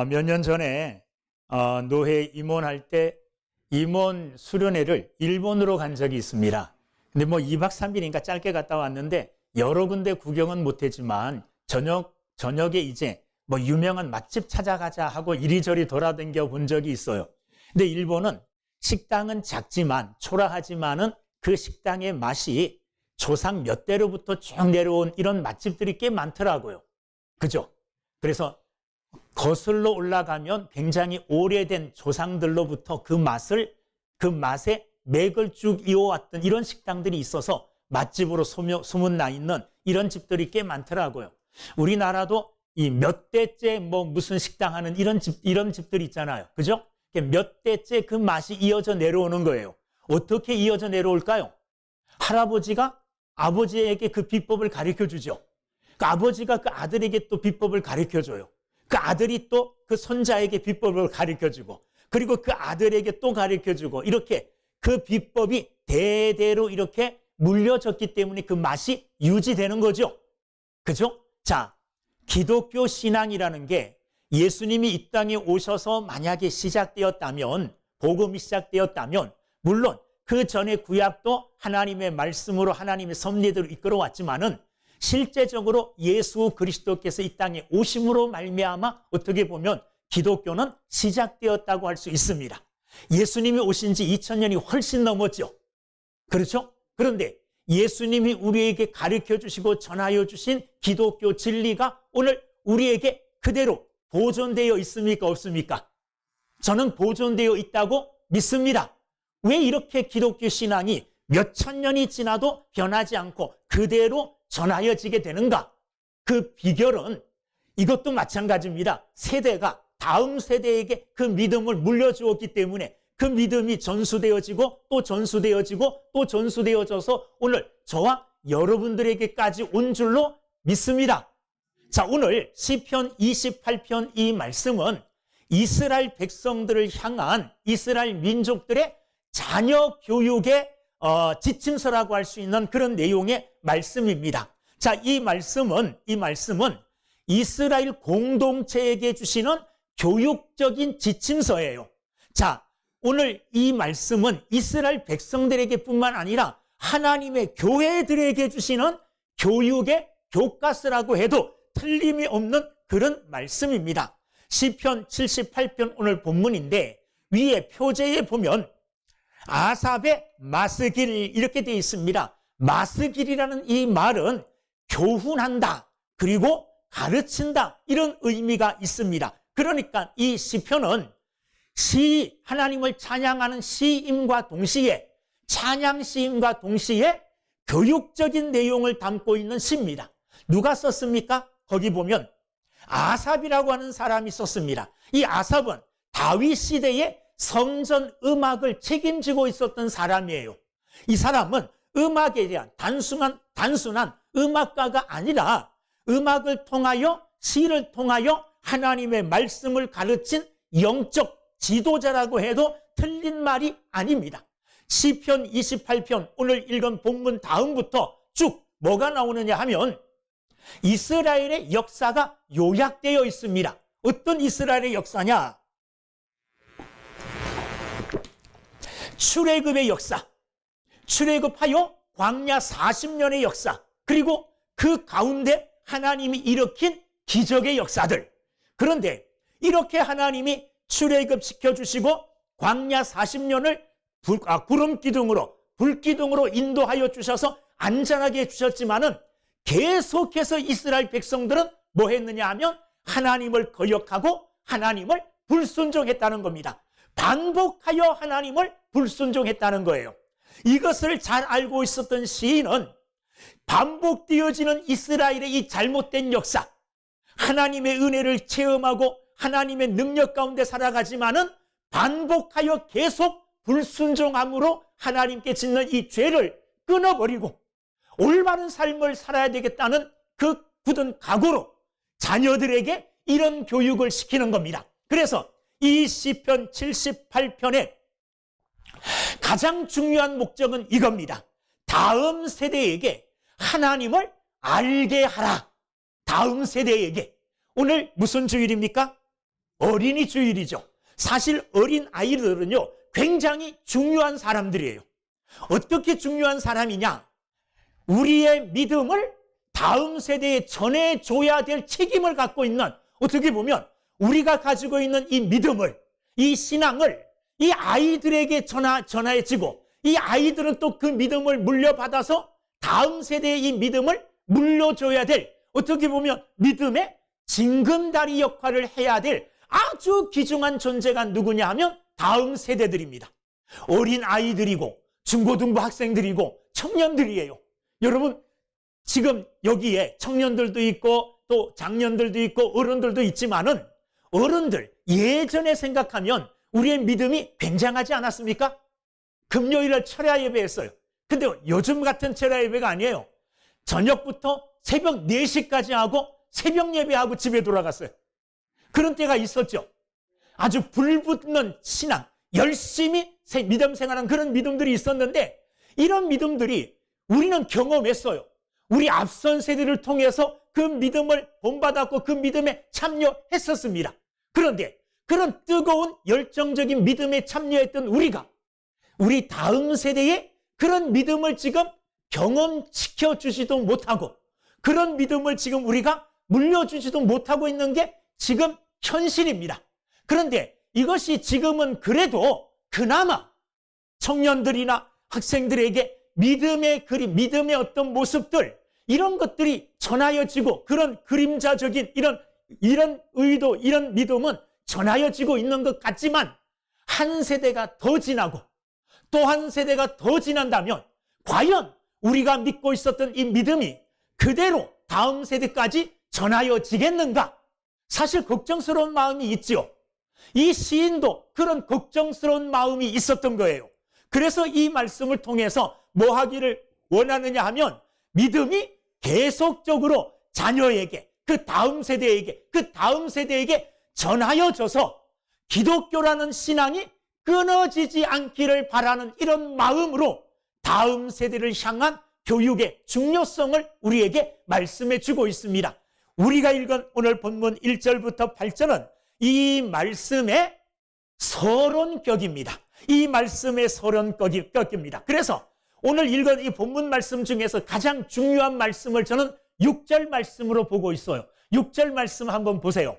몇 년 전에 노회 임원할 때 임원 수련회를 일본으로 간 적이 있습니다. 근데 뭐 2박 3일인가 짧게 갔다 왔는데 여러 군데 구경은 못했지만 저녁에 이제 뭐 유명한 맛집 찾아가자 하고 이리저리 돌아다녀 본 적이 있어요. 근데 일본은 식당은 작지만 초라하지만은 그 식당의 맛이 조상 몇 대로부터 쭉 내려온 이런 맛집들이 꽤 많더라고요. 그죠? 그래서 거슬러 올라가면 굉장히 오래된 조상들로부터 그 맛의 맥을 쭉 이어왔던 이런 식당들이 있어서 맛집으로 소문나 있는 이런 집들이 꽤 많더라고요. 우리나라도 이 몇 대째 뭐 무슨 식당 하는 이런 집들이 있잖아요. 그죠? 몇 대째 그 맛이 이어져 내려오는 거예요. 어떻게 이어져 내려올까요? 할아버지가 아버지에게 그 비법을 가르쳐 주죠. 그 아버지가 그 아들에게 또 비법을 가르쳐 줘요. 그 아들이 또 그 손자에게 비법을 가르쳐 주고, 그리고 그 아들에게 또 가르쳐 주고, 이렇게 그 비법이 대대로 이렇게 물려졌기 때문에 그 맛이 유지되는 거죠. 그죠? 자, 기독교 신앙이라는 게 예수님이 이 땅에 오셔서 만약에 시작되었다면, 복음이 시작되었다면, 물론 그 전에 구약도 하나님의 말씀으로 하나님의 섭리대로 이끌어왔지만은 실제적으로 예수 그리스도께서 이 땅에 오심으로 말미암아 어떻게 보면 기독교는 시작되었다고 할 수 있습니다. 예수님이 오신 지 2000년이 훨씬 넘었죠. 그렇죠? 그런데 예수님이 우리에게 가르쳐 주시고 전하여 주신 기독교 진리가 오늘 우리에게 그대로 보존되어 있습니까? 없습니까? 저는 보존되어 있다고 믿습니다. 왜 이렇게 기독교 신앙이 몇천 년이 지나도 변하지 않고 그대로 전하여지게 되는가? 그 비결은 이것도 마찬가지입니다. 세대가 다음 세대에게 그 믿음을 물려주었기 때문에 그 믿음이 전수되어지고 또 전수되어지고 또 전수되어져서 오늘 저와 여러분들에게까지 온 줄로 믿습니다. 자, 오늘 시편 28편 이 말씀은 이스라엘 백성들을 향한 이스라엘 민족들의 자녀 교육의 지침서라고 할 수 있는 그런 내용의 말씀입니다. 자, 이 말씀은 이스라엘 공동체에게 주시는 교육적인 지침서예요. 자, 오늘 이 말씀은 이스라엘 백성들에게 뿐만 아니라 하나님의 교회들에게 주시는 교육의 교과서라고 해도 틀림이 없는 그런 말씀입니다. 시편 78편 오늘 본문인데 위에 표제에 보면 아삽의 마스길 이렇게 되어 있습니다. 마스길이라는 이 말은 교훈한다, 그리고 가르친다, 이런 의미가 있습니다. 그러니까 이 시편은 하나님을 찬양하는 시임과 동시에 찬양 시임과 동시에 교육적인 내용을 담고 있는 시입니다. 누가 썼습니까? 거기 보면 아삽이라고 하는 사람이 썼습니다. 이 아삽은 다윗 시대에 성전 음악을 책임지고 있었던 사람이에요. 이 사람은 음악에 대한 단순한 음악가가 아니라 음악을 통하여 시를 통하여 하나님의 말씀을 가르친 영적 지도자라고 해도 틀린 말이 아닙니다. 시편 28편 오늘 읽은 본문 다음부터 쭉 뭐가 나오느냐 하면 이스라엘의 역사가 요약되어 있습니다. 어떤 이스라엘의 역사냐? 출애굽의 역사, 출애굽하여 광야 40년의 역사, 그리고 그 가운데 하나님이 일으킨 기적의 역사들. 그런데 이렇게 하나님이 출애굽시켜 주시고 광야 40년을 불기둥으로 인도하여 주셔서 안전하게 해주셨지만은 계속해서 이스라엘 백성들은 뭐 했느냐 하면 하나님을 거역하고 하나님을 불순종했다는 겁니다. 반복하여 하나님을 불순종했다는 거예요. 이것을 잘 알고 있었던 시인은 반복되어지는 이스라엘의 이 잘못된 역사, 하나님의 은혜를 체험하고 하나님의 능력 가운데 살아가지만은 반복하여 계속 불순종함으로 하나님께 짓는 이 죄를 끊어버리고 올바른 삶을 살아야 되겠다는 그 굳은 각오로 자녀들에게 이런 교육을 시키는 겁니다. 그래서 이 시편 78편의 가장 중요한 목적은 이겁니다. 다음 세대에게 하나님을 알게 하라. 다음 세대에게. 오늘 무슨 주일입니까? 어린이 주일이죠. 사실 어린 아이들은요, 굉장히 중요한 사람들이에요. 어떻게 중요한 사람이냐? 우리의 믿음을 다음 세대에 전해줘야 될 책임을 갖고 있는, 어떻게 보면 우리가 가지고 있는 이 믿음을, 이 신앙을 이 아이들에게 전해지고, 이 아이들은 또 그 믿음을 물려받아서 다음 세대에 이 믿음을 물려줘야 될, 어떻게 보면 믿음의 징검다리 역할을 해야 될 아주 귀중한 존재가 누구냐 하면 다음 세대들입니다. 어린 아이들이고 중고등부 학생들이고 청년들이에요. 여러분, 지금 여기에 청년들도 있고 또 장년들도 있고 어른들도 있지만은, 어른들 예전에 생각하면 우리의 믿음이 굉장하지 않았습니까? 금요일날 철야 예배했어요. 근데 요즘 같은 철야 예배가 아니에요. 저녁부터 새벽 4시까지 하고 새벽 예배하고 집에 돌아갔어요. 그런 때가 있었죠. 아주 불붙는 신앙, 열심히 믿음 생활한 그런 믿음들이 있었는데, 이런 믿음들이 우리는 경험했어요. 우리 앞선 세대를 통해서 그 믿음을 본받았고 그 믿음에 참여했었습니다. 그런데 그런 뜨거운 열정적인 믿음에 참여했던 우리가 우리 다음 세대에 그런 믿음을 지금 경험시켜 주지도 못하고, 그런 믿음을 지금 우리가 물려주지도 못하고 있는 게 지금 현실입니다. 그런데 이것이 지금은 그래도 그나마 청년들이나 학생들에게 믿음의 그림, 믿음의 어떤 모습들, 이런 것들이 전하여지고, 그런 그림자적인 이런 의도, 이런 믿음은 전하여지고 있는 것 같지만, 한 세대가 더 지나고 또 한 세대가 더 지난다면 과연 우리가 믿고 있었던 이 믿음이 그대로 다음 세대까지 전하여지겠는가? 사실 걱정스러운 마음이 있지요. 이 시인도 그런 걱정스러운 마음이 있었던 거예요. 그래서 이 말씀을 통해서 뭐 하기를 원하느냐 하면, 믿음이 계속적으로 자녀에게, 그 다음 세대에게 전하여져서 기독교라는 신앙이 끊어지지 않기를 바라는 이런 마음으로 다음 세대를 향한 교육의 중요성을 우리에게 말씀해 주고 있습니다. 우리가 읽은 오늘 본문 1절부터 8절은 이 말씀의 서론격입니다. 이 말씀의 서론격입니다. 그래서 오늘 읽은 이 본문 말씀 중에서 가장 중요한 말씀을 저는 6절 말씀으로 보고 있어요. 6절 말씀 한번 보세요.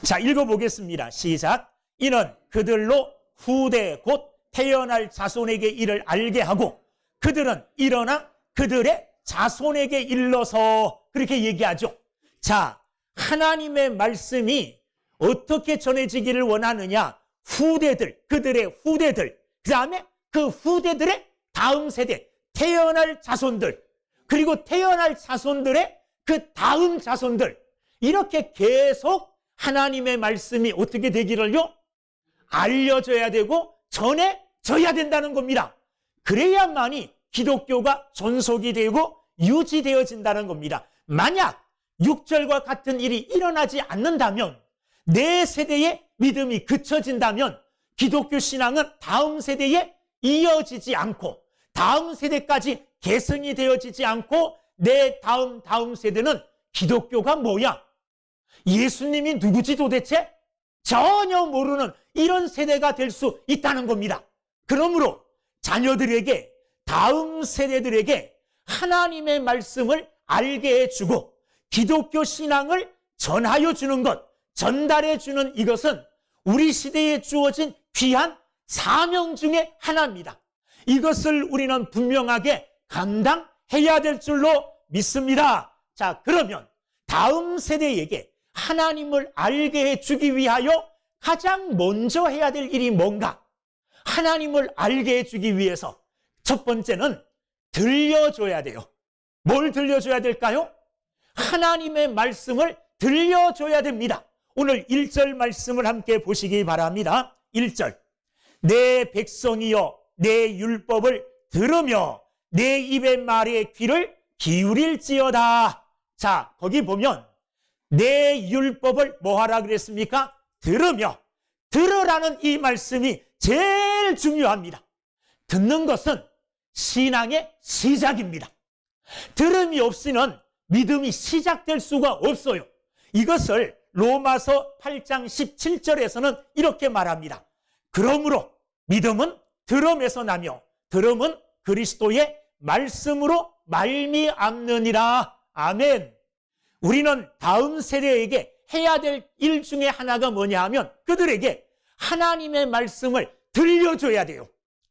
자, 읽어보겠습니다. 시작. 이는 그들로 후대 곧 태어날 자손에게 이를 알게 하고, 그들은 일어나 그들의 자손에게 일러서, 그렇게 얘기하죠. 자, 하나님의 말씀이 어떻게 전해지기를 원하느냐? 후대들, 그들의 후대들, 그 다음에 그 후대들의 다음 세대, 태어날 자손들, 그리고 태어날 자손들의 그 다음 자손들, 이렇게 계속 하나님의 말씀이 어떻게 되기를요? 알려져야 되고 전해져야 된다는 겁니다. 그래야만이 기독교가 존속이 되고 유지되어진다는 겁니다. 만약 6절과 같은 일이 일어나지 않는다면, 내 세대의 믿음이 그쳐진다면 기독교 신앙은 다음 세대에 이어지지 않고, 다음 세대까지 계승이 되어지지 않고, 내 다음 세대는 기독교가 뭐야? 예수님이 누구지 도대체? 전혀 모르는 이런 세대가 될 수 있다는 겁니다. 그러므로 자녀들에게, 다음 세대들에게 하나님의 말씀을 알게 해주고 기독교 신앙을 전하여 주는 것, 전달해 주는 이것은 우리 시대에 주어진 귀한 사명 중에 하나입니다. 이것을 우리는 분명하게 감당해야 될 줄로 믿습니다. 자, 그러면 다음 세대에게 하나님을 알게 해주기 위하여 가장 먼저 해야 될 일이 뭔가? 하나님을 알게 해주기 위해서 첫 번째는 들려줘야 돼요. 뭘 들려줘야 될까요? 하나님의 말씀을 들려줘야 됩니다. 오늘 1절 말씀을 함께 보시기 바랍니다. 1절. 내 백성이여 내 율법을 들으며 내 입의 말에 귀를 기울일지어다. 자, 거기 보면 내 율법을 뭐하라 그랬습니까? 들으며. 들으라는 이 말씀이 제일 중요합니다. 듣는 것은 신앙의 시작입니다. 들음이 없이는 믿음이 시작될 수가 없어요. 이것을 로마서 8장 17절에서는 이렇게 말합니다. 그러므로 믿음은 들음에서 나며 들음은 그리스도의 말씀으로 말미암느니라. 아멘. 우리는 다음 세대에게 해야 될 일 중에 하나가 뭐냐 하면 그들에게 하나님의 말씀을 들려줘야 돼요.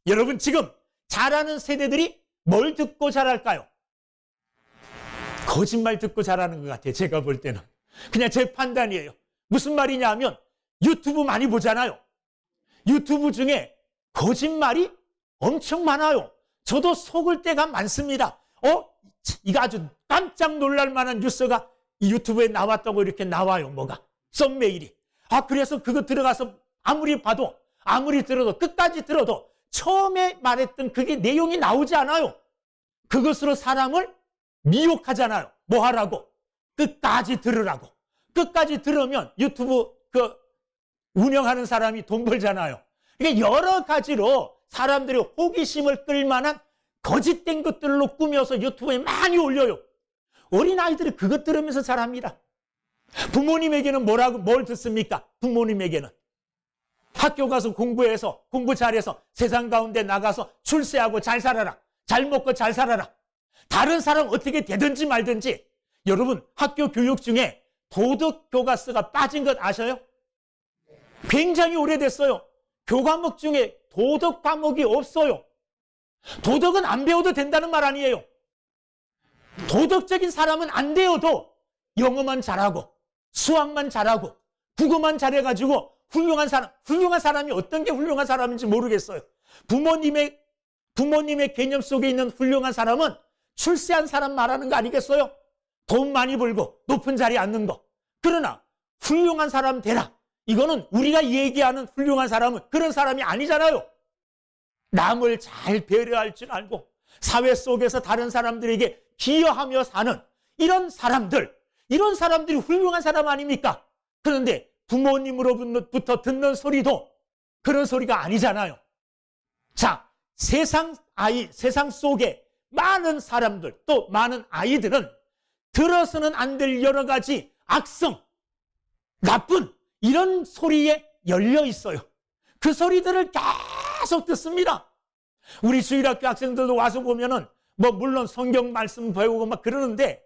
여러분, 지금 자라는 세대들이 뭘 듣고 자랄까요? 거짓말 듣고 자라는 것 같아요. 제가 볼 때는. 그냥 제 판단이에요. 무슨 말이냐 하면 유튜브 많이 보잖아요. 유튜브 중에 거짓말이 엄청 많아요. 저도 속을 때가 많습니다. 이거 아주 깜짝 놀랄 만한 뉴스가 이 유튜브에 나왔다고 이렇게 나와요. 뭐가 썸메일이. 그래서 그거 들어가서 아무리 봐도, 아무리 들어도, 끝까지 들어도 처음에 말했던 그게 내용이 나오지 않아요. 그것으로 사람을 미혹하잖아요. 뭐 하라고? 끝까지 들으라고. 끝까지 들으면 유튜브 운영하는 사람이 돈 벌잖아요. 그러니까 여러 가지로 사람들이 호기심을 끌만한 거짓된 것들로 꾸며서 유튜브에 많이 올려요. 어린아이들이 그것 들으면서 자랍니다. 부모님에게는 뭘 듣습니까? 부모님에게는 학교 가서 공부해서, 공부 잘해서 세상 가운데 나가서 출세하고 잘 살아라, 잘 먹고 잘 살아라, 다른 사람 어떻게 되든지 말든지. 여러분, 학교 교육 중에 도덕 교과서가 빠진 것 아셔요? 굉장히 오래됐어요. 교과목 중에 도덕 과목이 없어요. 도덕은 안 배워도 된다는 말 아니에요. 도덕적인 사람은 안 되어도 영어만 잘하고 수학만 잘하고 국어만 잘해가지고 훌륭한 사람이 어떤 게 훌륭한 사람인지 모르겠어요. 부모님의 개념 속에 있는 훌륭한 사람은 출세한 사람 말하는 거 아니겠어요? 돈 많이 벌고 높은 자리에 앉는 거. 그러나 훌륭한 사람 되라, 이거는 우리가 얘기하는 훌륭한 사람은 그런 사람이 아니잖아요. 남을 잘 배려할 줄 알고 사회 속에서 다른 사람들에게 기여하며 사는 이런 사람들이 훌륭한 사람 아닙니까? 그런데 부모님으로부터 듣는 소리도 그런 소리가 아니잖아요. 자, 세상 속에 많은 사람들, 또 많은 아이들은 들어서는 안 될 여러 가지 악성, 나쁜 이런 소리에 열려 있어요. 그 소리들을 계속 듣습니다. 우리 주일학교 학생들도 와서 보면은 물론 성경 말씀 배우고 막 그러는데,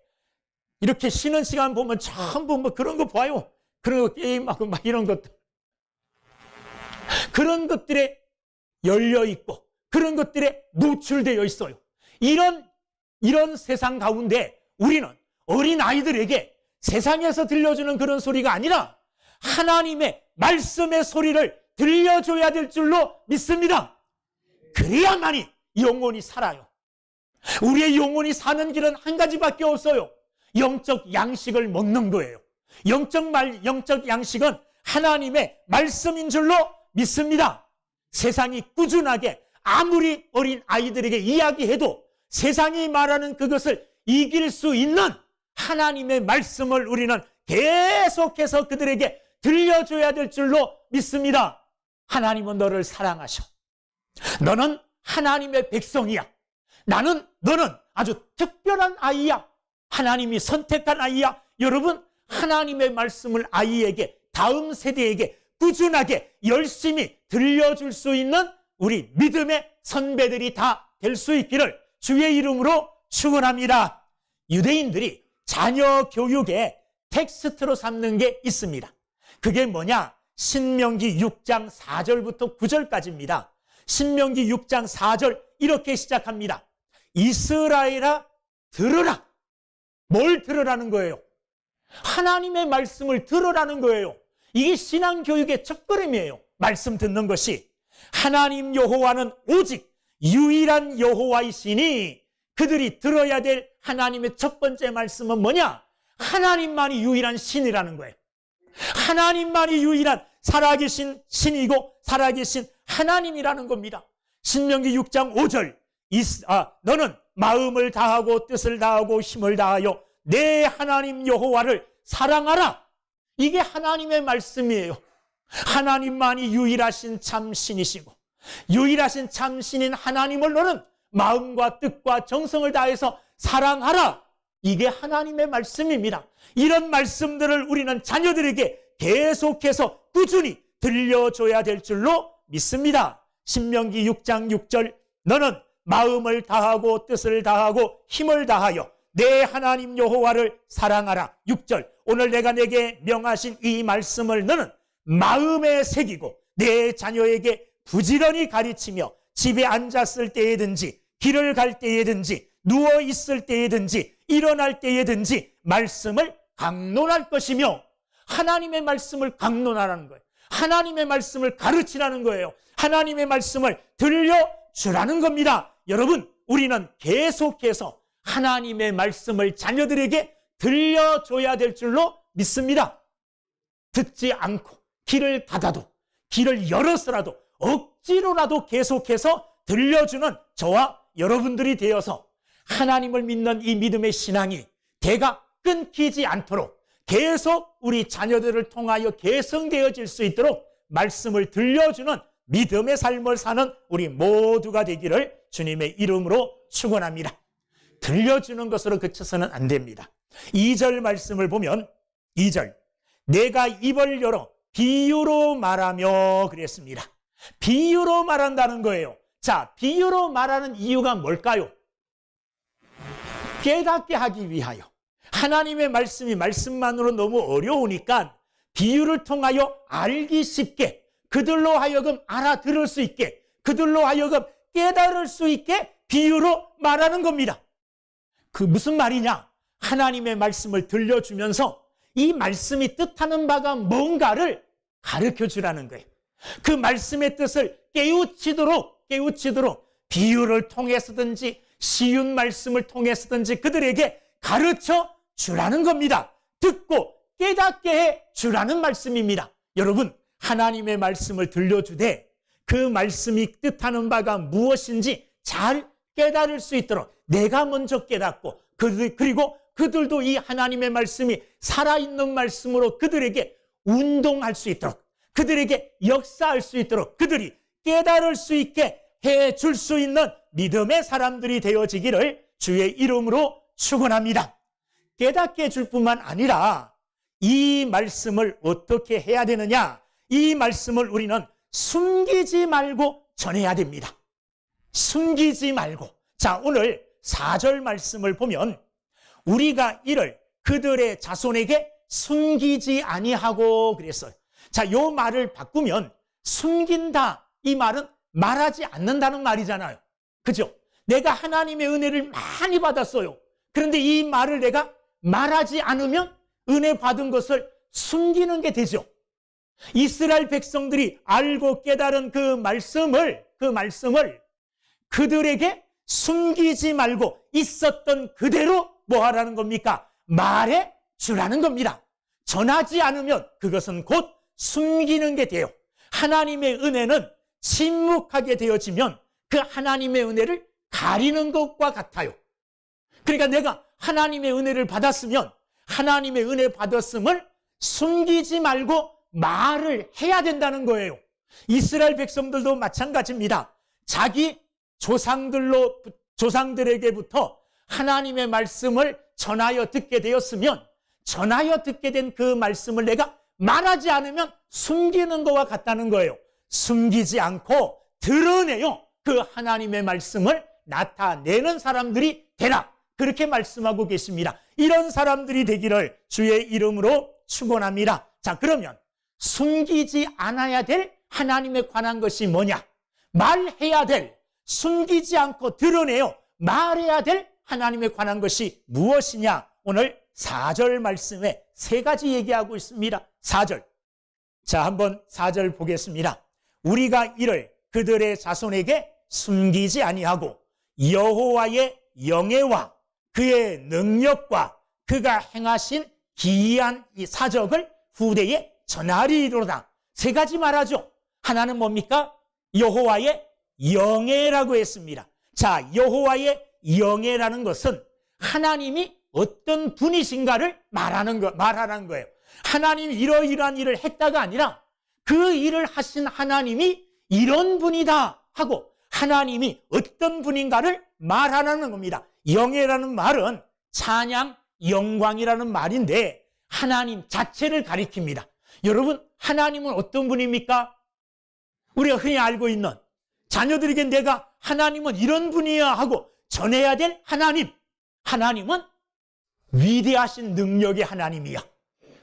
이렇게 쉬는 시간 보면 전부 그런 거 봐요. 그런 거 게임하고 막 이런 것들. 그런 것들에 열려 있고 그런 것들에 노출되어 있어요. 이런 세상 가운데 우리는 어린 아이들에게 세상에서 들려주는 그런 소리가 아니라 하나님의 말씀의 소리를 들려줘야 될 줄로 믿습니다. 그래야만이 영혼이 살아요. 우리의 영혼이 사는 길은 한 가지밖에 없어요. 영적 양식을 먹는 거예요. 영적 양식은 하나님의 말씀인 줄로 믿습니다. 세상이 꾸준하게 아무리 어린 아이들에게 이야기해도 세상이 말하는 그것을 이길 수 있는 하나님의 말씀을 우리는 계속해서 그들에게 들려줘야 될 줄로 믿습니다. 하나님은 너를 사랑하셔. 너는 하나님의 백성이야. 너는 아주 특별한 아이야. 하나님이 선택한 아이야. 여러분, 하나님의 말씀을 아이에게, 다음 세대에게 꾸준하게 열심히 들려줄 수 있는 우리 믿음의 선배들이 다 될 수 있기를 주의 이름으로 축원합니다. 유대인들이 자녀 교육에 텍스트로 삼는 게 있습니다. 그게 뭐냐? 신명기 6장 4절부터 9절까지입니다. 신명기 6장 4절 이렇게 시작합니다. 이스라엘아 들으라. 뭘 들으라는 거예요? 하나님의 말씀을 들으라는 거예요. 이게 신앙교육의 첫걸음이에요. 말씀 듣는 것이. 하나님 여호와는 오직 유일한 여호와이시니, 그들이 들어야 될 하나님의 첫 번째 말씀은 뭐냐? 하나님만이 유일한 신이라는 거예요. 하나님만이 유일한 살아계신 신이고 살아계신 하나님이라는 겁니다. 신명기 6장 5절 너는 마음을 다하고 뜻을 다하고 힘을 다하여 내 하나님 여호와를 사랑하라. 이게 하나님의 말씀이에요. 하나님만이 유일하신 참 신이시고 유일하신 참 신인 하나님을 너는 마음과 뜻과 정성을 다해서 사랑하라. 이게 하나님의 말씀입니다. 이런 말씀들을 우리는 자녀들에게 계속해서 꾸준히 들려줘야 될 줄로 믿습니다. 신명기 6장 6절 너는 마음을 다하고 뜻을 다하고 힘을 다하여 내 하나님 여호와를 사랑하라. 6절 오늘 내가 내게 명하신 이 말씀을 너는 마음에 새기고 내 자녀에게 부지런히 가르치며 집에 앉았을 때에든지 길을 갈 때에든지 누워 있을 때에든지 일어날 때에든지 말씀을 강론할 것이며 하나님의 말씀을 강론하라는 거예요. 하나님의 말씀을 가르치라는 거예요. 하나님의 말씀을 들려주라는 겁니다. 여러분, 우리는 계속해서 하나님의 말씀을 자녀들에게 들려줘야 될 줄로 믿습니다. 듣지 않고 길을 닫아도 길을 열어서라도 억지로라도 계속해서 들려주는 저와 여러분들이 되어서 하나님을 믿는 이 믿음의 신앙이 대가 끊기지 않도록 계속 우리 자녀들을 통하여 개성되어질 수 있도록 말씀을 들려주는 믿음의 삶을 사는 우리 모두가 되기를 주님의 이름으로 축원합니다. 들려주는 것으로 그쳐서는 안 됩니다. 2절 말씀을 보면 2절 내가 입을 열어 비유로 말하며 그랬습니다. 비유로 말한다는 거예요. 자, 비유로 말하는 이유가 뭘까요? 깨닫게 하기 위하여. 하나님의 말씀이 말씀만으로 너무 어려우니까 비유를 통하여 알기 쉽게 그들로 하여금 알아들을 수 있게 그들로 하여금 깨달을 수 있게 비유로 말하는 겁니다. 그 무슨 말이냐? 하나님의 말씀을 들려주면서 이 말씀이 뜻하는 바가 뭔가를 가르쳐 주라는 거예요. 그 말씀의 뜻을 깨우치도록 비유를 통해서든지 쉬운 말씀을 통해서든지 그들에게 가르쳐 주라는 겁니다. 듣고 깨닫게 해 주라는 말씀입니다. 여러분, 하나님의 말씀을 들려주되 그 말씀이 뜻하는 바가 무엇인지 잘 깨달을 수 있도록 내가 먼저 깨닫고 그리고 그들도 이 하나님의 말씀이 살아있는 말씀으로 그들에게 운동할 수 있도록 그들에게 역사할 수 있도록 그들이 깨달을 수 있게 해줄 수 있는 믿음의 사람들이 되어지기를 주의 이름으로 축원합니다. 깨닫게 해줄 뿐만 아니라 이 말씀을 어떻게 해야 되느냐? 이 말씀을 우리는 숨기지 말고 전해야 됩니다. 숨기지 말고. 자, 오늘 4절 말씀을 보면 우리가 이를 그들의 자손에게 숨기지 아니하고 그랬어요. 자, 요 말을 바꾸면 숨긴다. 이 말은 말하지 않는다는 말이잖아요. 그죠? 내가 하나님의 은혜를 많이 받았어요. 그런데 이 말을 내가 말하지 않으면 은혜 받은 것을 숨기는 게 되죠. 이스라엘 백성들이 알고 깨달은 그 말씀을 그들에게 숨기지 말고 있었던 그대로 뭐 하라는 겁니까? 말해 주라는 겁니다. 전하지 않으면 그것은 곧 숨기는 게 돼요. 하나님의 은혜는 침묵하게 되어지면 그 하나님의 은혜를 가리는 것과 같아요. 그러니까 내가 하나님의 은혜를 받았으면 하나님의 은혜 받았음을 숨기지 말고 말을 해야 된다는 거예요. 이스라엘 백성들도 마찬가지입니다. 자기 조상들에게부터 하나님의 말씀을 전하여 듣게 되었으면 전하여 듣게 된 그 말씀을 내가 말하지 않으면 숨기는 것과 같다는 거예요. 숨기지 않고 드러내요. 그 하나님의 말씀을 나타내는 사람들이 되라. 그렇게 말씀하고 계십니다. 이런 사람들이 되기를 주의 이름으로 축원합니다. 자, 그러면 숨기지 않아야 될 하나님에 관한 것이 뭐냐? 말해야 될, 숨기지 않고 드러내요. 말해야 될 하나님에 관한 것이 무엇이냐? 오늘 4절 말씀에 3가지 얘기하고 있습니다. 4절. 자, 한번 4절 보겠습니다. 우리가 이를 그들의 자손에게 숨기지 아니하고 여호와의 영예와 그의 능력과 그가 행하신 기이한 이 사적을 후대에 전하리로다. 3가지 말하죠. 하나는 뭡니까? 여호와의 영예라고 했습니다. 자, 여호와의 영예라는 것은 하나님이 어떤 분이신가를 말하는 거예요. 하나님이 이러이러한 일을 했다가 아니라 그 일을 하신 하나님이 이런 분이다 하고 하나님이 어떤 분인가를 말하는 겁니다. 영예라는 말은 찬양, 영광이라는 말인데 하나님 자체를 가리킵니다. 여러분, 하나님은 어떤 분입니까? 우리가 흔히 알고 있는 자녀들에게 내가 하나님은 이런 분이야 하고 전해야 될 하나님. 하나님은 위대하신 능력의 하나님이야.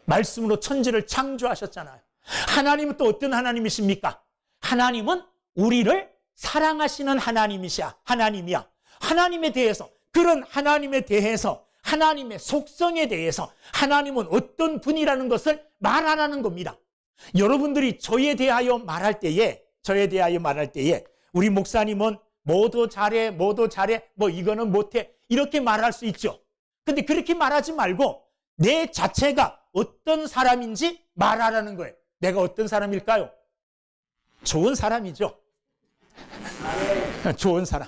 말씀으로 천지를 창조하셨잖아요. 하나님은 또 어떤 하나님이십니까? 하나님은 우리를 사랑하시는 하나님이야. 하나님에 대해서, 그런 하나님에 대해서, 하나님의 속성에 대해서 하나님은 어떤 분이라는 것을 말하라는 겁니다. 여러분들이 저에 대하여 말할 때에 우리 목사님은 뭐도 잘해, 뭐 이거는 못해, 이렇게 말할 수 있죠. 근데 그렇게 말하지 말고 내 자체가 어떤 사람인지 말하라는 거예요. 내가 어떤 사람일까요? 좋은 사람이죠. 좋은 사람.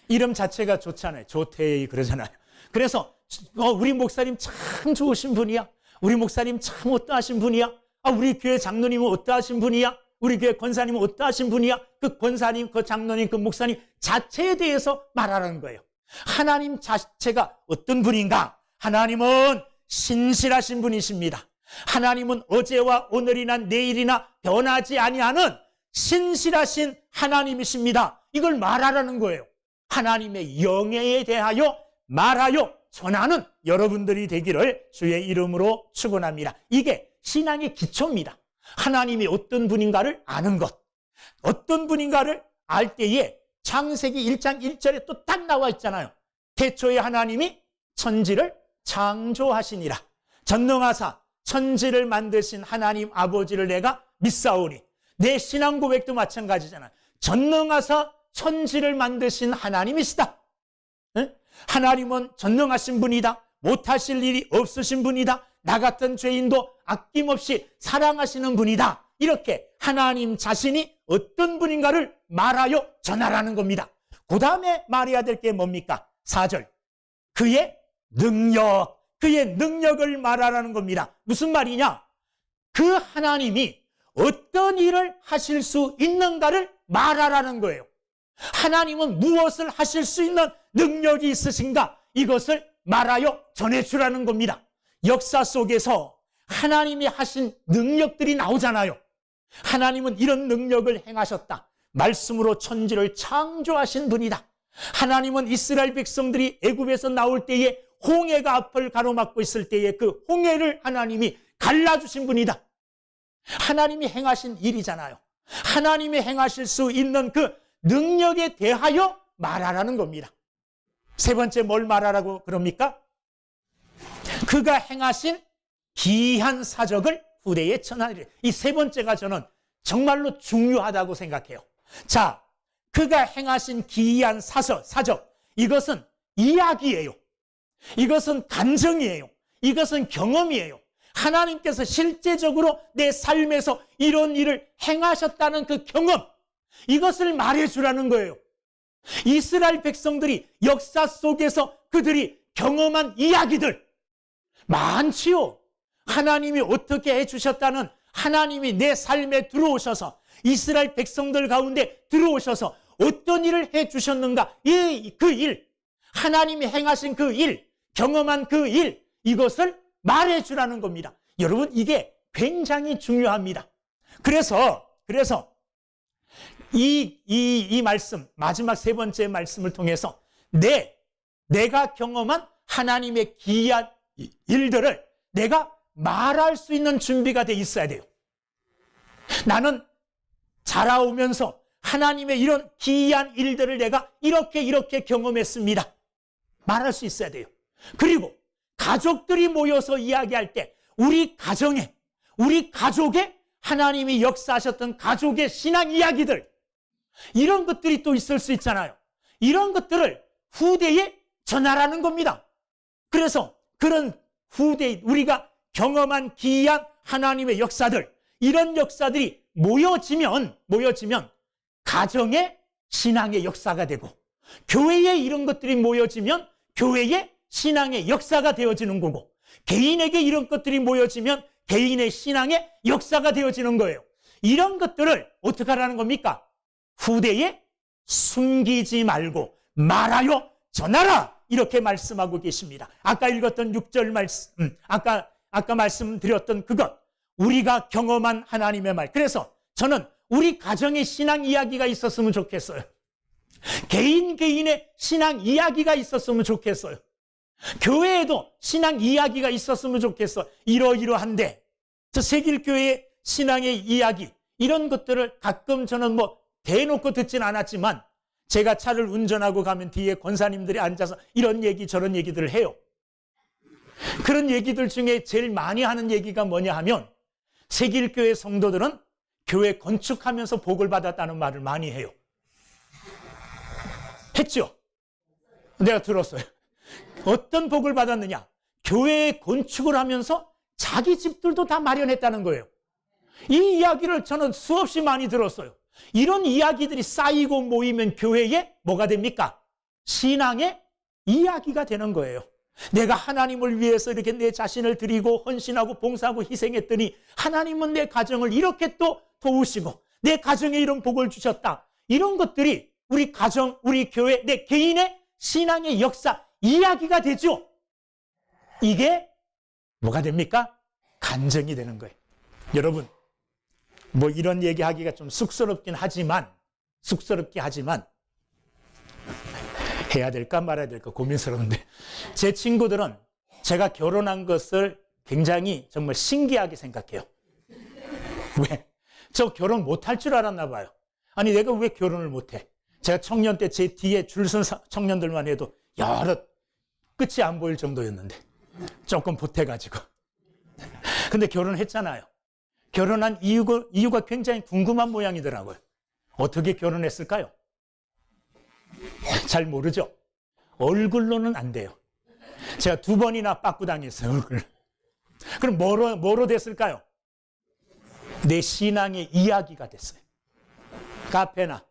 이름 자체가 좋잖아요. 좋대 그러잖아요. 그래서 우리 목사님 참 좋으신 분이야. 우리 목사님 참 어떠하신 분이야. 우리 교회 장로님은 어떠하신 분이야. 우리 교회 권사님은 어떠하신 분이야. 그 권사님, 그 장로님, 그 목사님 자체에 대해서 말하라는 거예요. 하나님 자체가 어떤 분인가? 하나님은 신실하신 분이십니다. 하나님은 어제와 오늘이나 내일이나 변하지 아니하는 신실하신 하나님이십니다. 이걸 말하라는 거예요. 하나님의 영예에 대하여 말하여 전하는 여러분들이 되기를 주의 이름으로 축원합니다. 이게 신앙의 기초입니다. 하나님이 어떤 분인가를 아는 것. 어떤 분인가를 알 때에 창세기 1장 1절에 또 딱 나와 있잖아요. 태초에 하나님이 천지를 창조하시니라. 전능하사 천지를 만드신 하나님 아버지를 내가 믿사오니. 내 신앙 고백도 마찬가지잖아요. 전능하사 천지를 만드신 하나님이시다. 하나님은 전능하신 분이다. 못하실 일이 없으신 분이다. 나 같은 죄인도 아낌없이 사랑하시는 분이다. 이렇게 하나님 자신이 어떤 분인가를 말하여 전하라는 겁니다. 그 다음에 말해야 될 게 뭡니까? 4절. 그의 능력을 말하라는 겁니다. 무슨 말이냐? 그 하나님이 어떤 일을 하실 수 있는가를 말하라는 거예요. 하나님은 무엇을 하실 수 있는 능력이 있으신가? 이것을 말하여 전해주라는 겁니다. 역사 속에서 하나님이 하신 능력들이 나오잖아요. 하나님은 이런 능력을 행하셨다. 말씀으로 천지를 창조하신 분이다. 하나님은 이스라엘 백성들이 애굽에서 나올 때에 홍해가 앞을 가로막고 있을 때에 그 홍해를 하나님이 갈라주신 분이다. 하나님이 행하신 일이잖아요. 하나님이 행하실 수 있는 그 능력에 대하여 말하라는 겁니다. 세 번째 뭘 말하라고 그럽니까? 그가 행하신 기이한 사적을 후대에 전하리라. 이 세 번째가 저는 정말로 중요하다고 생각해요. 자, 그가 행하신 기이한 사적, 이것은 이야기예요. 이것은 감정이에요. 이것은 경험이에요. 하나님께서 실제적으로 내 삶에서 이런 일을 행하셨다는 그 경험, 이것을 말해주라는 거예요. 이스라엘 백성들이 역사 속에서 그들이 경험한 이야기들 많지요. 하나님이 어떻게 해주셨다는, 하나님이 내 삶에 들어오셔서 이스라엘 백성들 가운데 들어오셔서 어떤 일을 해주셨는가, 그 일, 하나님이 행하신 그 일, 경험한 그 일, 이것을 말해주라는 겁니다. 여러분, 이게 굉장히 중요합니다. 그래서 이 말씀, 마지막 세 번째 말씀을 통해서 내가 경험한 하나님의 기이한 일들을 내가 말할 수 있는 준비가 돼 있어야 돼요. 나는 자라오면서 하나님의 이런 기이한 일들을 내가 이렇게 경험했습니다. 말할 수 있어야 돼요. 그리고 가족들이 모여서 이야기할 때 우리 가족에 하나님이 역사하셨던 가족의 신앙 이야기들, 이런 것들이 또 있을 수 있잖아요. 이런 것들을 후대에 전하라는 겁니다. 그래서 그런 후대에 우리가 경험한 기이한 하나님의 역사들, 이런 역사들이 모여지면 가정의 신앙의 역사가 되고, 교회에 이런 것들이 모여지면 교회의 신앙의 역사가 되어지는 거고, 개인에게 이런 것들이 모여지면 개인의 신앙의 역사가 되어지는 거예요. 이런 것들을 어떻게 하라는 겁니까? 후대에 숨기지 말고 말하여 전하라, 이렇게 말씀하고 계십니다. 아까 읽었던 6절 말씀, 아까 말씀드렸던 그것, 우리가 경험한 하나님의 말. 그래서 저는 우리 가정의 신앙 이야기가 있었으면 좋겠어요. 개인의 신앙 이야기가 있었으면 좋겠어요. 교회에도 신앙 이야기가 있었으면 좋겠어. 이러이러한데, 저 세길교회의 신앙의 이야기, 이런 것들을 가끔 저는 대놓고 듣진 않았지만, 제가 차를 운전하고 가면 뒤에 권사님들이 앉아서 이런 얘기 저런 얘기들을 해요. 그런 얘기들 중에 제일 많이 하는 얘기가 뭐냐 하면, 세길교회 성도들은 교회 건축하면서 복을 받았다는 말을 많이 해요. 했죠? 내가 들었어요. 어떤 복을 받았느냐? 교회 건축을 하면서 자기 집들도 다 마련했다는 거예요. 이 이야기를 저는 수없이 많이 들었어요. 이런 이야기들이 쌓이고 모이면 교회에 뭐가 됩니까? 신앙의 이야기가 되는 거예요. 내가 하나님을 위해서 이렇게 내 자신을 드리고 헌신하고 봉사하고 희생했더니 하나님은 내 가정을 이렇게 또 도우시고 내 가정에 이런 복을 주셨다. 이런 것들이 우리 가정, 우리 교회, 내 개인의 신앙의 역사, 이야기가 되죠. 이게 뭐가 됩니까? 간증이 되는 거예요. 여러분, 이런 얘기하기가 좀 쑥스럽게 하지만 해야 될까 말아야 될까 고민스러운데, 제 친구들은 제가 결혼한 것을 굉장히 정말 신기하게 생각해요. 왜? 저 결혼 못할 줄 알았나 봐요. 아니, 내가 왜 결혼을 못해? 제가 청년 때 제 뒤에 줄 선 청년들만 해도 여러 끝이 안 보일 정도였는데 조금 보태가지고. 근데 결혼했잖아요. 결혼한 이유가 굉장히 궁금한 모양이더라고요. 어떻게 결혼했을까요? 잘 모르죠? 얼굴로는 안 돼요. 제가 2번이나 빠꾸 당했어요, 얼굴. 그럼 뭐로 됐을까요? 내 신앙의 이야기가 됐어요. 카페나,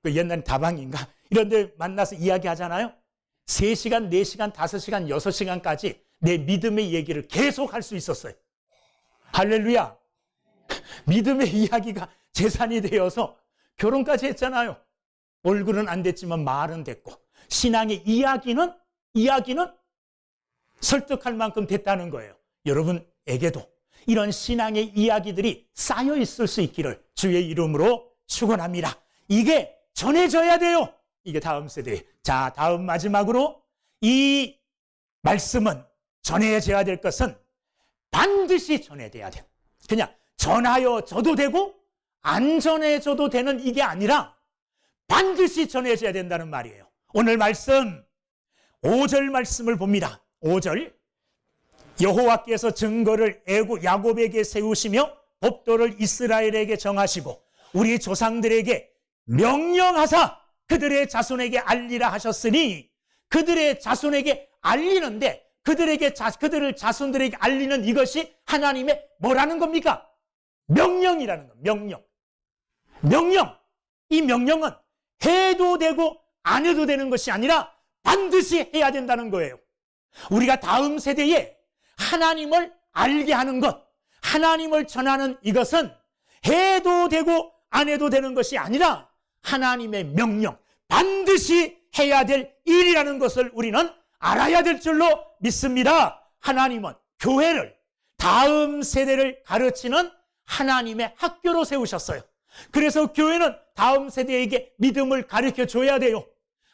옛날에 다방인가? 이런 데 만나서 이야기하잖아요. 3시간, 4시간, 5시간, 6시간까지 내 믿음의 얘기를 계속 할 수 있었어요. 할렐루야. 믿음의 이야기가 재산이 되어서 결혼까지 했잖아요. 얼굴은 안 됐지만 말은 됐고, 신앙의 이야기는 설득할 만큼 됐다는 거예요. 여러분에게도 이런 신앙의 이야기들이 쌓여 있을 수 있기를 주의 이름으로 축원합니다. 이게 전해져야 돼요. 이게 다음 세대. 자, 다음 마지막으로 이 말씀은 전해져야 될 것은 반드시 전해져야 돼요. 그냥 전하여 줘도 되고 안 전해줘도 되는 이게 아니라 반드시 전해져야 된다는 말이에요. 오늘 말씀 5절 말씀을 봅니다. 5절, 여호와께서 증거를 야곱에게 세우시며 법도를 이스라엘에게 정하시고 우리 조상들에게 명령하사 그들의 자손에게 알리라 하셨으니, 그들의 자손에게 알리는데 그들을 자손들에게 알리는 이것이 하나님의 뭐라는 겁니까? 명령이라는 것. 명령. 이 명령은 해도 되고 안 해도 되는 것이 아니라 반드시 해야 된다는 거예요. 우리가 다음 세대에 하나님을 알게 하는 것, 하나님을 전하는 이것은 해도 되고 안 해도 되는 것이 아니라 하나님의 명령, 반드시 해야 될 일이라는 것을 우리는 알아야 될 줄로 믿습니다. 하나님은 교회를, 다음 세대를 가르치는 하나님의 학교로 세우셨어요. 그래서 교회는 다음 세대에게 믿음을 가르쳐 줘야 돼요.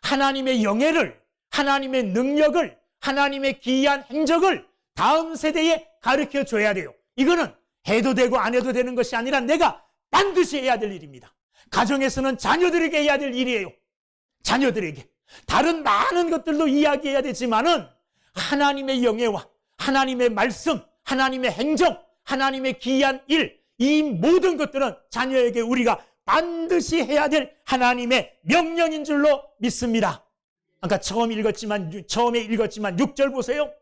하나님의 영예를, 하나님의 능력을, 하나님의 기이한 행적을 다음 세대에 가르쳐 줘야 돼요. 이거는 해도 되고 안 해도 되는 것이 아니라 내가 반드시 해야 될 일입니다. 가정에서는 자녀들에게 해야 될 일이에요. 자녀들에게. 다른 많은 것들도 이야기해야 되지만은 하나님의 영예와 하나님의 말씀, 하나님의 행정, 하나님의 기이한 일, 이 모든 것들은 자녀에게 우리가 반드시 해야 될 하나님의 명령인 줄로 믿습니다. 아까 처음에 읽었지만 6절 보세요.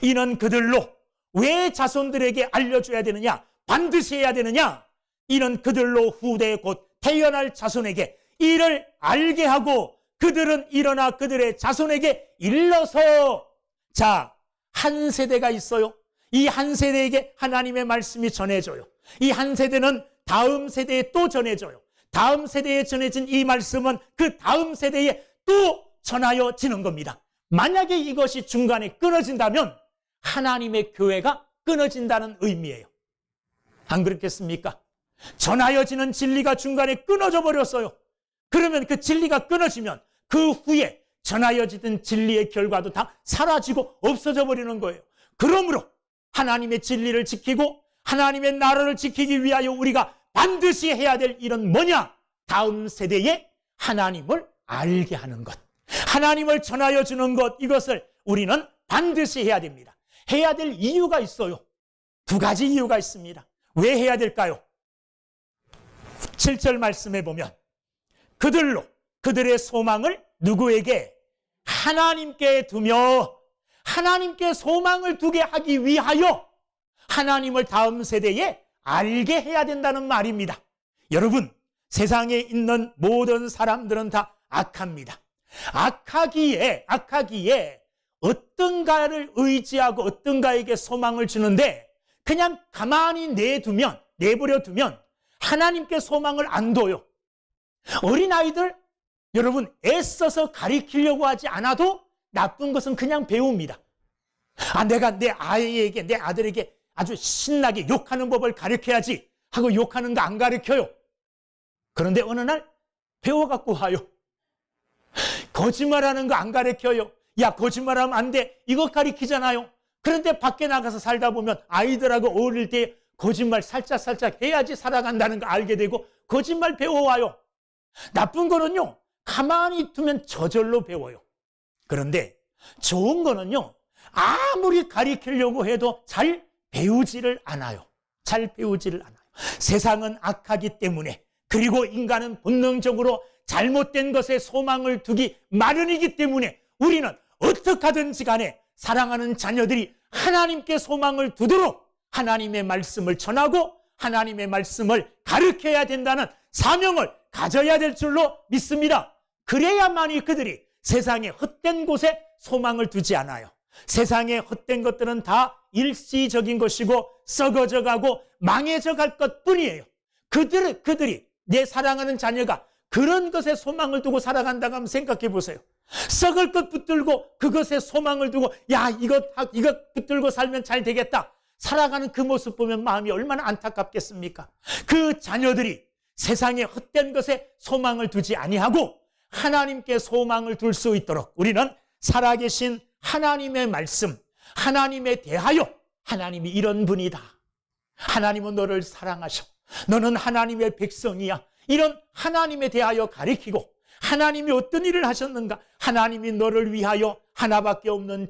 이는 그들로 왜 자손들에게 알려줘야 되느냐? 반드시 해야 되느냐? 이는 그들로 후대 곧 태어날 자손에게 이를 알게 하고 그들은 일어나 그들의 자손에게 일러서. 자, 한 세대가 있어요. 이 한 세대에게 하나님의 말씀이 전해져요. 이 한 세대는 다음 세대에 또 전해져요. 다음 세대에 전해진 이 말씀은 그 다음 세대에 또 전하여지는 겁니다. 만약에 이것이 중간에 끊어진다면 하나님의 교회가 끊어진다는 의미예요. 안 그렇겠습니까? 전하여지는 진리가 중간에 끊어져 버렸어요. 그러면 그 진리가 끊어지면 그 후에 전하여지던 진리의 결과도 다 사라지고 없어져 버리는 거예요. 그러므로 하나님의 진리를 지키고 하나님의 나라를 지키기 위하여 우리가 반드시 해야 될 일은 뭐냐? 다음 세대에 하나님을 알게 하는 것, 하나님을 전하여 주는 것, 이것을 우리는 반드시 해야 됩니다. 해야 될 이유가 있어요. 두 가지 이유가 있습니다. 왜 해야 될까요? 7절 말씀에 보면 그들로 그들의 소망을 누구에게? 하나님께 두며, 하나님께 소망을 두게 하기 위하여 하나님을 다음 세대에 알게 해야 된다는 말입니다. 여러분, 세상에 있는 모든 사람들은 다 악합니다. 악하기에 어떤가를 의지하고 어떤가에게 소망을 주는데 그냥 가만히 내버려 두면 하나님께 소망을 안 둬요. 어린아이들, 여러분, 애써서 가르치려고 하지 않아도 나쁜 것은 그냥 배웁니다. 내가 내 아이에게, 내 아들에게 아주 신나게 욕하는 법을 가르쳐야지 하고 욕하는 거 안 가르쳐요. 그런데 어느 날 배워갖고 와요. 거짓말하는 거 안 가르쳐요. 야, 거짓말하면 안 돼. 이거 가르치잖아요. 그런데 밖에 나가서 살다 보면 아이들하고 어릴 때 거짓말 살짝 해야지 살아간다는 거 알게 되고 거짓말 배워와요. 나쁜 거는요, 가만히 두면 저절로 배워요. 그런데 좋은 거는요, 아무리 가르치려고 해도 잘 배우지를 않아요. 잘 배우지를 않아요. 세상은 악하기 때문에, 그리고 인간은 본능적으로 잘못된 것에 소망을 두기 마련이기 때문에 우리는 어떻게 하든지 간에 사랑하는 자녀들이 하나님께 소망을 두도록 하나님의 말씀을 전하고 하나님의 말씀을 가르쳐야 된다는 사명을 가져야 될 줄로 믿습니다. 그래야만이 그들이 세상의 헛된 곳에 소망을 두지 않아요. 세상의 헛된 것들은 다 일시적인 것이고 썩어져 가고 망해져 갈 것뿐이에요. 그들이 내 사랑하는 자녀가 그런 것에 소망을 두고 살아간다고 하면 생각해 보세요. 썩을 것 붙들고 그것에 소망을 두고 이것 붙들고 살면 잘 되겠다 살아가는 그 모습 보면 마음이 얼마나 안타깝겠습니까? 그 자녀들이 세상의 헛된 것에 소망을 두지 아니하고 하나님께 소망을 둘 수 있도록 우리는 살아계신 하나님의 말씀, 하나님에 대하여 하나님이 이런 분이다. 하나님은 너를 사랑하셔. 너는 하나님의 백성이야. 이런 하나님에 대하여 가르치고 하나님이 어떤 일을 하셨는가? 하나님이 너를 위하여 하나밖에 없는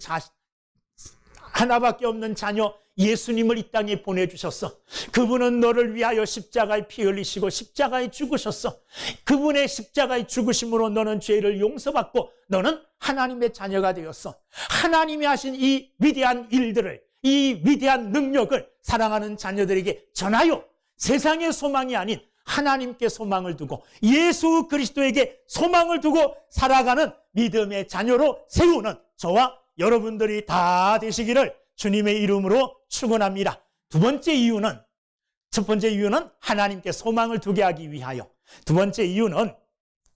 자녀 예수님을 이 땅에 보내주셨어. 그분은 너를 위하여 십자가에 피 흘리시고 십자가에 죽으셨어. 그분의 십자가의 죽으심으로 너는 죄를 용서받고 너는 하나님의 자녀가 되었어. 하나님이 하신 이 위대한 일들을, 이 위대한 능력을 사랑하는 자녀들에게 전하여 세상의 소망이 아닌 하나님께 소망을 두고 예수 그리스도에게 소망을 두고 살아가는 믿음의 자녀로 세우는 저와 여러분들이 다 되시기를 주님의 이름으로 축원합니다. 첫 번째 이유는 하나님께 소망을 두게 하기 위하여. 두 번째 이유는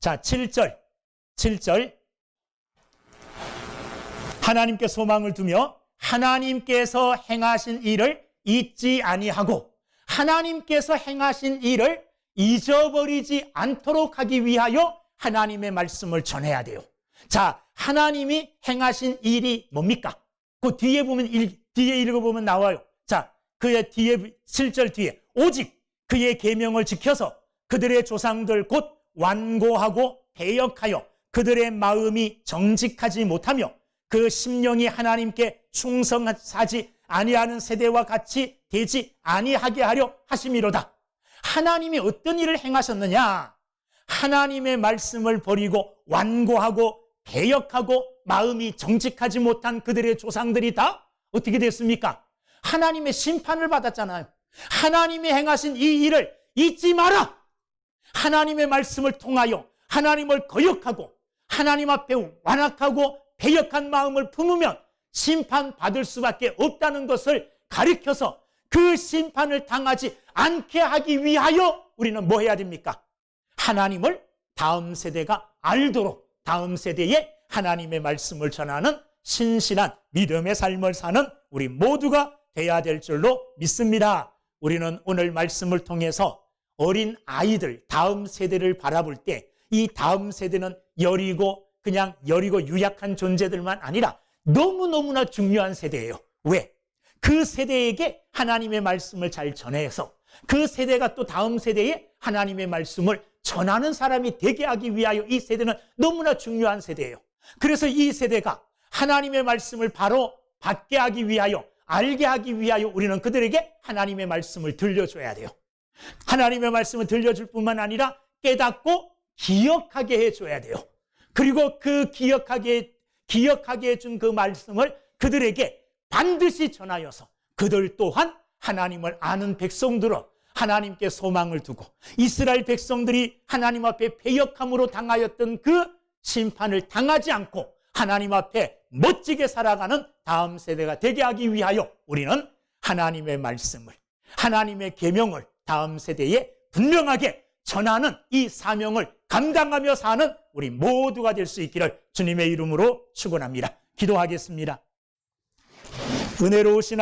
7절 하나님께 소망을 두며 하나님께서 행하신 일을 잊지 아니하고 하나님께서 행하신 일을 잊어버리지 않도록 하기 위하여 하나님의 말씀을 전해야 돼요. 하나님이 행하신 일이 뭡니까? 그 뒤에 읽어보면 나와요. 그의 뒤에 7절 뒤에 오직 그의 계명을 지켜서 그들의 조상들 곧 완고하고 배역하여 그들의 마음이 정직하지 못하며 그 심령이 하나님께 충성하지 아니하는 세대와 같이 되지 아니하게 하려 하심이로다. 하나님이 어떤 일을 행하셨느냐? 하나님의 말씀을 버리고 완고하고 배역하고 마음이 정직하지 못한 그들의 조상들이 다 어떻게 됐습니까? 하나님의 심판을 받았잖아요. 하나님이 행하신 이 일을 잊지 마라. 하나님의 말씀을 통하여 하나님을 거역하고 하나님 앞에 완악하고 배역한 마음을 품으면 심판받을 수밖에 없다는 것을 가르쳐서 그 심판을 당하지 않게 하기 위하여 우리는 뭐 해야 됩니까? 하나님을 다음 세대가 알도록, 다음 세대에 하나님의 말씀을 전하는 신실한 믿음의 삶을 사는 우리 모두가 돼야 될 줄로 믿습니다. 우리는 오늘 말씀을 통해서 어린 아이들, 다음 세대를 바라볼 때 이 다음 세대는 그냥 여리고 유약한 존재들만 아니라 너무너무나 중요한 세대예요. 왜? 그 세대에게 하나님의 말씀을 잘 전해서 그 세대가 또 다음 세대에 하나님의 말씀을 전하는 사람이 되게 하기 위하여 이 세대는 너무나 중요한 세대예요. 그래서 이 세대가 하나님의 말씀을 바로 받게 하기 위하여, 알게 하기 위하여 우리는 그들에게 하나님의 말씀을 들려줘야 돼요. 하나님의 말씀을 들려줄 뿐만 아니라 깨닫고 기억하게 해줘야 돼요. 그리고 그 기억하게 해준 그 말씀을 그들에게 반드시 전하여서 그들 또한 하나님을 아는 백성들로 하나님께 소망을 두고 이스라엘 백성들이 하나님 앞에 패역함으로 당하였던 그 심판을 당하지 않고 하나님 앞에 멋지게 살아가는 다음 세대가 되게 하기 위하여 우리는 하나님의 말씀을, 하나님의 계명을 다음 세대에 분명하게 전하는 이 사명을 감당하며 사는 우리 모두가 될 수 있기를 주님의 이름으로 축원합니다. 기도하겠습니다. 은혜로우신